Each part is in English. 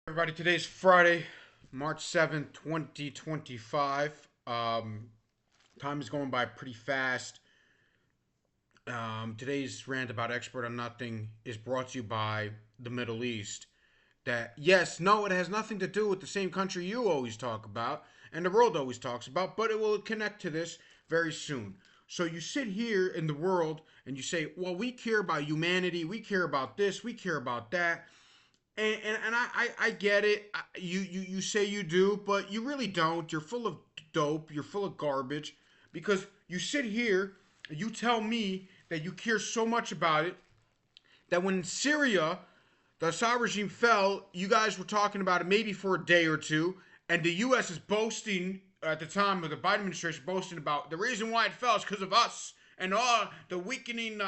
Everybody, today's Friday, March 7th, 2025. Time is going by pretty fast. Today's rant about expert on nothing is brought to you by the Middle East. That, yes, no, it has nothing to do with the same country you always talk about and the world always talks about, but it will connect to this very soon. So you sit here in the world and you say, well, we care about humanity, we care about this, we care about that. And I get it. You say you do, but you really don't. You're full of dope. You're full of garbage because you sit here and you tell me that you care so much about it that when Syria, the Assad regime fell, you guys were talking about it maybe for a day or two, and the U.S. is boasting at the time of the Biden administration boasting about the reason why it fell is because of us and all the weakening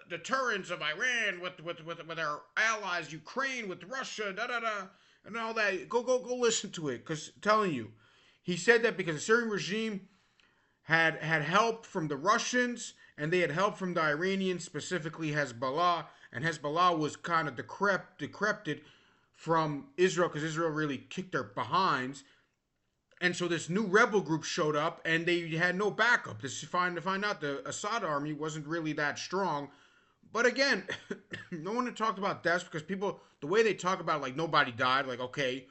deterrence of Iran with our allies, Ukraine, with Russia, da da da, and all that. Go listen to it, because I'm telling you, he said that because the Syrian regime had help from the Russians and they had help from the Iranians, specifically Hezbollah, and Hezbollah was kind of decrepit from Israel because Israel really kicked their behinds. And so this new rebel group showed up, and they had no backup. This to find out the Assad army wasn't really that strong. But again, no one had talked about deaths because people, the way they talk about it, like nobody died, like okay.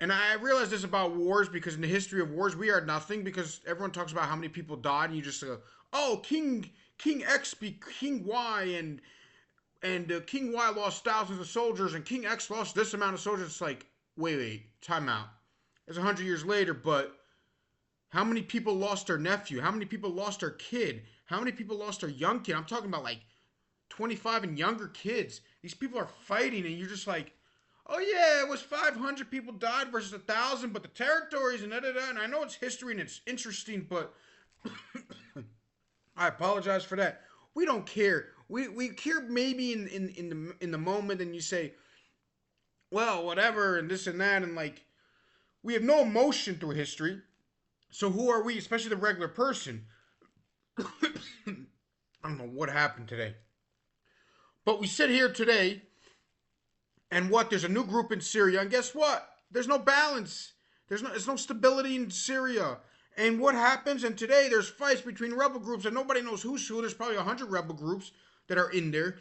And I realize this about wars because in the history of wars, we are nothing because everyone talks about how many people died, and you just go, oh, King X beat King Y, and King Y lost thousands of soldiers, and King X lost this amount of soldiers. It's like, wait, time out. It's 100 years later, but how many people lost their nephew? How many people lost their kid? How many people lost their young kid? I'm talking about like 25 and younger kids. These people are fighting, and you're just like, oh yeah, it was 500 people died versus 1,000, but the territories and da da da. And I know it's history and it's interesting, but I apologize for that. We don't care. We care maybe in the moment, and you say, well, whatever, and this and that, and like we have no emotion through history. So who are we, especially the regular person? I don't know what happened today. But we sit here today, and what? There's a new group in Syria, and guess what? There's no balance. There's no stability in Syria. And what happens? And today there's fights between rebel groups, and nobody knows who's who. There's probably 100 rebel groups that are in there.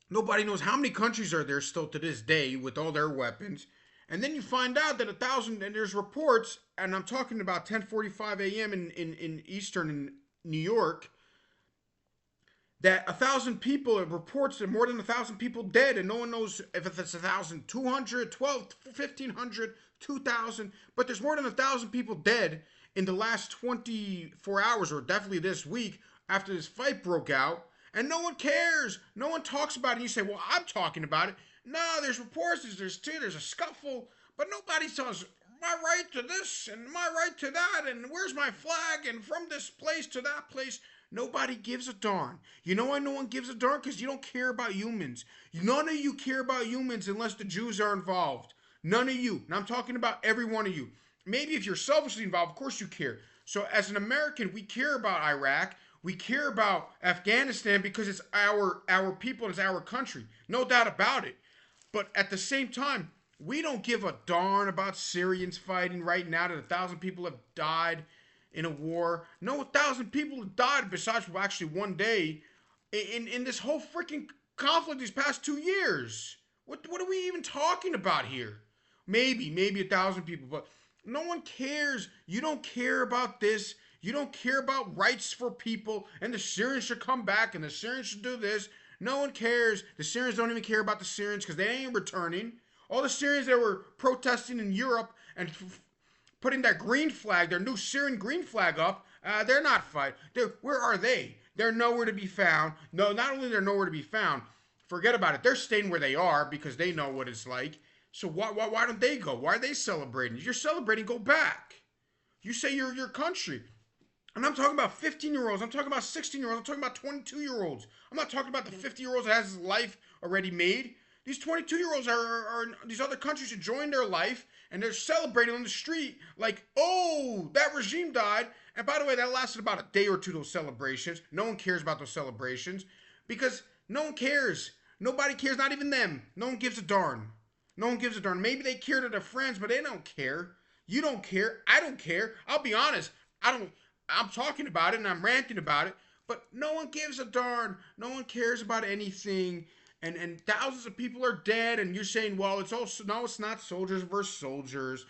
Nobody knows how many countries are there still to this day with all their weapons. And then you find out that 1,000, and there's reports, and I'm talking about 10:45 a.m. in Eastern in New York, that 1,000 people, it reports that more than 1,000 people dead, and no one knows if it's 1,200, 12, 1,500, 2,000, but there's more than 1,000 people dead in the last 24 hours, or definitely this week, after this fight broke out, and no one cares. No one talks about it. And you say, well, I'm talking about it. No, there's reports, there's a scuffle, but nobody says, my right to this and my right to that, and where's my flag, and from this place to that place. Nobody gives a darn. You know why no one gives a darn? Because you don't care about humans. None of you care about humans unless the Jews are involved. None of you. And I'm talking about every one of you. Maybe if you're selfishly involved, of course you care. So as an American, we care about Iraq. We care about Afghanistan because it's our people and it's our country. No doubt about it. But at the same time, we don't give a darn about Syrians fighting right now that 1,000 people have died in a war. No, 1,000 people have died besides actually one day in this whole freaking conflict these past 2 years. What are we even talking about here? Maybe 1,000 people, but no one cares. You don't care about this. You don't care about rights for people, and the Syrians should come back, and the Syrians should do this. No one cares. The Syrians don't even care about the Syrians because they ain't returning. All the Syrians that were protesting in Europe and putting that green flag, their new Syrian green flag up, they're not fighting. Where are they? They're nowhere to be found. No, not only they're nowhere to be found, forget about it. They're staying where they are because they know what it's like. So why don't they go? Why are they celebrating? If you're celebrating, go back. You say you're your country. And I'm talking about 15-year-olds. I'm talking about 16-year-olds. I'm talking about 22-year-olds. I'm not talking about the 50-year-olds that has his life already made. These 22-year-olds are these other countries enjoying their life, and they're celebrating on the street like, oh, that regime died. And by the way, that lasted about a day or two, those celebrations. No one cares about those celebrations because no one cares. Nobody cares, not even them. No one gives a darn. No one gives a darn. Maybe they care to their friends, but they don't care. You don't care. I don't care. I'll be honest. I don't. I'm talking about it and I'm ranting about it, but no one gives a darn. No one cares about anything. And thousands of people are dead, and you're saying, well, it's all no, it's not soldiers versus soldiers.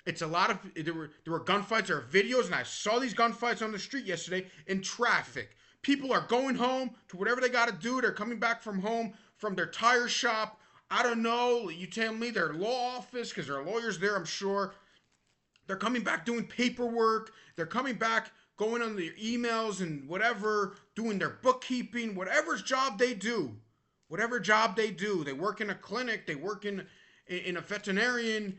It's a lot of there were gunfights. There are videos, and I saw these gunfights on the street yesterday in traffic. People are going home to whatever they got to do. They're coming back from home from their tire shop. I don't know. You tell me their law office because there are lawyers there. I'm sure they're coming back doing paperwork. They're coming back going on their emails and whatever, doing their bookkeeping, whatever job they do. Whatever job they do. They work in a clinic. They work in a veterinarian.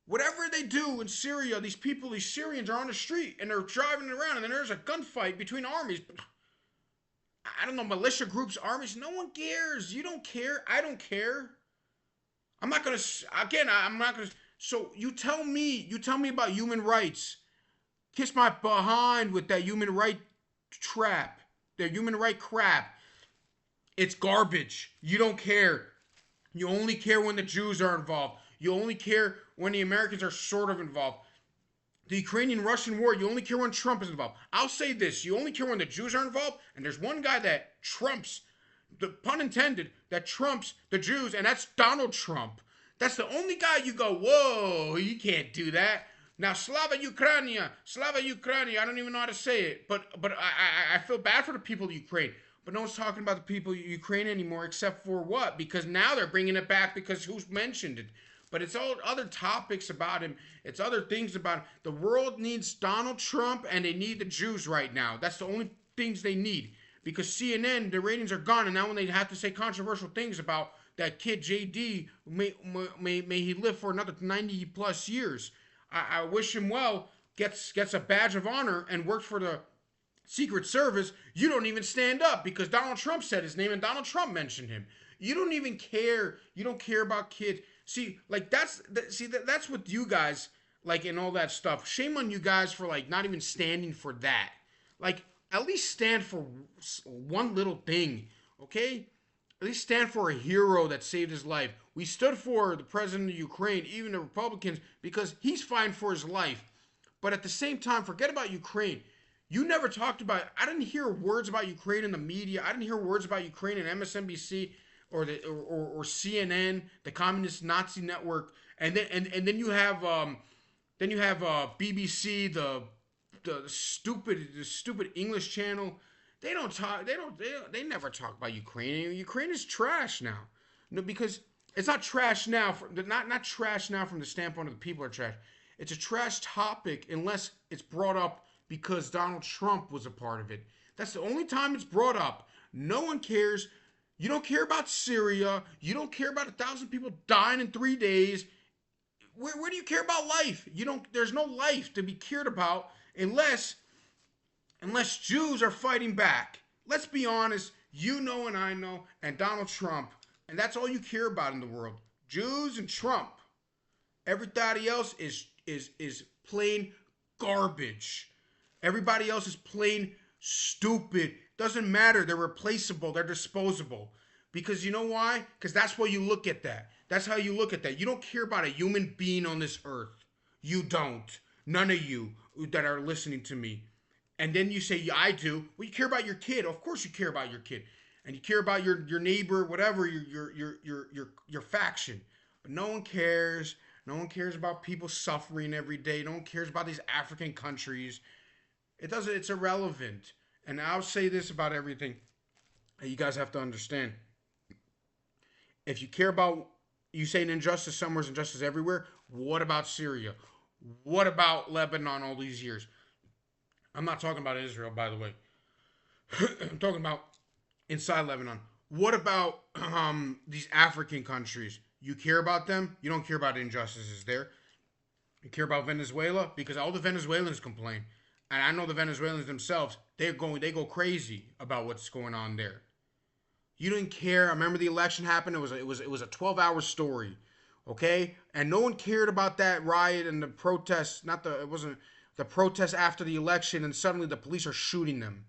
Whatever they do in Syria, these people, these Syrians are on the street and they're driving around and then there's a gunfight between armies. I don't know, militia groups, armies. No one cares. You don't care. I don't care. I'm not going to, again, I'm not going to. So you tell me about human rights. Kiss my behind with that human right trap, that human right crap. It's garbage. You don't care. You only care when the Jews are involved. You only care when the Americans are sort of involved. The Ukrainian-Russian war, you only care when Trump is involved. I'll say this, you only care when the Jews are involved, and there's one guy that trumps, the pun intended, that trumps the Jews, and that's Donald Trump. That's the only guy you go, whoa, you can't do that. Now, Slava Ukraini, I don't even know how to say it, but I feel bad for the people of Ukraine. But no one's talking about the people of Ukraine anymore, except for what? Because now they're bringing it back because who's mentioned it? But it's all other topics about him. It's other things about him. The world needs Donald Trump and they need the Jews right now. That's the only things they need. Because CNN, the ratings are gone. And now when they have to say controversial things about that kid JD, may he live for another 90 plus years. I wish him well, gets a badge of honor and works for the Secret Service. You don't even stand up because Donald Trump said his name and Donald Trump mentioned him. You don't even care. You don't care about kids. See, like that's what you guys like and all that stuff. Shame on you guys for like not even standing for that. Like at least stand for one little thing, okay? At least stand for a hero that saved his life. We stood for the president of Ukraine, even the Republicans, because he's fighting for his life. But at the same time, forget about Ukraine. You never talked about. I didn't hear words about Ukraine in the media. I didn't hear words about Ukraine in MSNBC. Or CNN, the Communist Nazi Network, and then you have BBC, the stupid English channel. They don't talk. They never talk about Ukraine. Ukraine is trash now. No, because it's not trash now. Not trash now from the standpoint of the people are trash. It's a trash topic unless it's brought up because Donald Trump was a part of it. That's the only time it's brought up. No one cares. You don't care about Syria. You don't care about 1,000 people dying in 3 days. Where do you care about life? You don't. There's no life to be cared about unless Jews are fighting back. Let's be honest. You know and I know and Donald Trump. And that's all you care about in the world. Jews and Trump. Everybody else is plain garbage. Everybody else is plain stupid. Doesn't matter. They're replaceable. They're disposable. Because you know why? Because that's why you look at that. That's how you look at that. You don't care about a human being on this earth. You don't. None of you that are listening to me. And then you say, yeah, I do. Well, you care about your kid. Of course you care about your kid. And you care about your neighbor, whatever, your faction. But no one cares. No one cares about people suffering every day. No one cares about these African countries. It's irrelevant. And I'll say this about everything that you guys have to understand. If you care about, you say an injustice somewhere is injustice everywhere, what about Syria? What about Lebanon all these years? I'm not talking about Israel, by the way. I'm talking about inside Lebanon. What about these African countries? You care about them? You don't care about injustices there. You care about Venezuela? Because all the Venezuelans complain. And I know the Venezuelans themselves, they go crazy about what's going on there. You didn't care. I remember the election happened. It was a 12-hour story, okay? And no one cared about that riot and the protests. It wasn't the protests after the election, and suddenly the police are shooting them.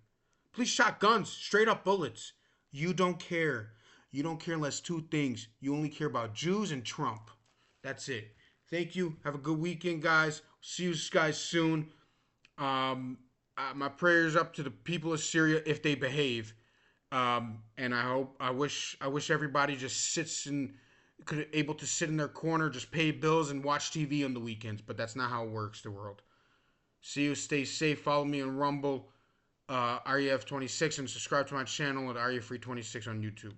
Police shot guns, straight up bullets. You don't care. You don't care unless two things. You only care about Jews and Trump. That's it. Thank you. Have a good weekend, guys. See you guys soon. Um, my prayers up to the people of Syria if they behave. And I wish everybody just sits and could able to sit in their corner, just pay bills and watch TV on the weekends. But that's not how it works. The world. See you. Stay safe. Follow me on Rumble, REF26, and subscribe to my channel at REF26 on YouTube.